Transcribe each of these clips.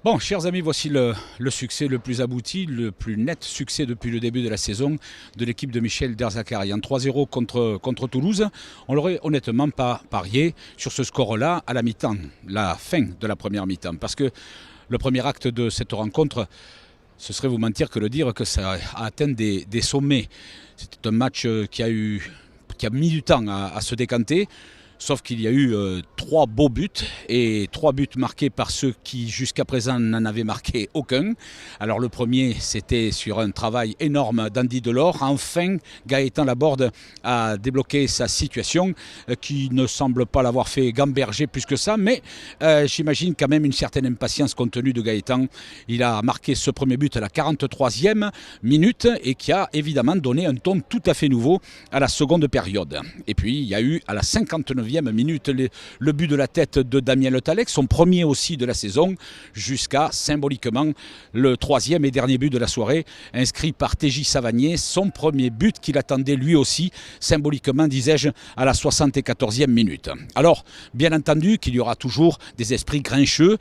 Bon, chers amis, voici le succès le plus abouti, le plus net succès depuis le début de la saison de l'équipe de Michel Derzakarian. 3-0 contre Toulouse. On l'aurait honnêtement pas parié sur ce score-là à la mi-temps, la fin de la première mi-temps. Parce que le premier acte de cette rencontre, ce serait vous mentir que de dire que ça a atteint des sommets. C'était un match qui a mis du temps à se décanter. Sauf qu'il y a eu 3 beaux buts et 3 buts marqués par ceux qui jusqu'à présent n'en avaient marqué aucun. Alors le premier, c'était sur un travail énorme d'Andy Delors. Enfin, Gaëtan Laborde a débloqué sa situation qui ne semble pas l'avoir fait gamberger plus que ça. Mais j'imagine quand même une certaine impatience compte tenu de Gaëtan. Il a marqué ce premier but à la 43e minute et qui a évidemment donné un ton tout à fait nouveau à la seconde période. Et puis il y a eu à la 59e minute le but de la tête de Damien Le Tallec, son premier aussi de la saison, jusqu'à symboliquement le 3e et dernier but de la soirée, inscrit par TJ Savanier, son premier but qu'il attendait lui aussi, symboliquement disais-je, à la 74e minute. Alors, bien entendu qu'il y aura toujours des esprits grincheux,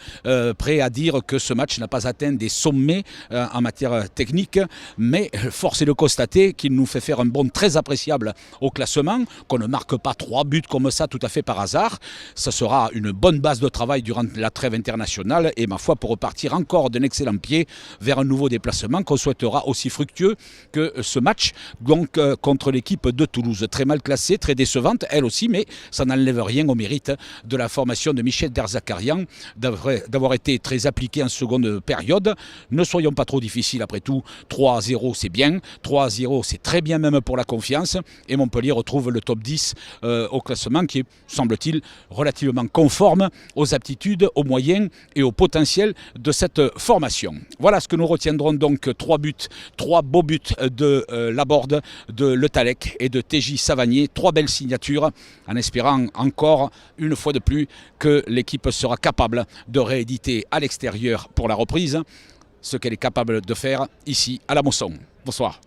prêts à dire que ce match n'a pas atteint des sommets en matière technique, mais force est de constater qu'il nous fait faire un bond très appréciable au classement, qu'on ne marque pas 3 buts comme ça tout à fait par hasard. Ça sera une bonne base de travail durant la trêve internationale et ma foi pour repartir encore d'un excellent pied vers un nouveau déplacement qu'on souhaitera aussi fructueux que ce match donc contre l'équipe de Toulouse. Très mal classée, très décevante elle aussi, mais ça n'enlève rien au mérite de la formation de Michel Derzakarian d'avoir été très appliqué en seconde période. Ne soyons pas trop difficiles après tout. 3-0 c'est bien, 3-0 c'est très bien même pour la confiance et Montpellier retrouve le top 10 au classement qui est, semble-t-il, relativement conforme aux aptitudes, aux moyens et au potentiel de cette formation. Voilà ce que nous retiendrons donc 3 buts, 3 beaux buts de Laborde, de Le Tallec et de TJ Savanier. 3 belles signatures en espérant encore une fois de plus que l'équipe sera capable de rééditer à l'extérieur pour la reprise ce qu'elle est capable de faire ici à la Mosson. Bonsoir.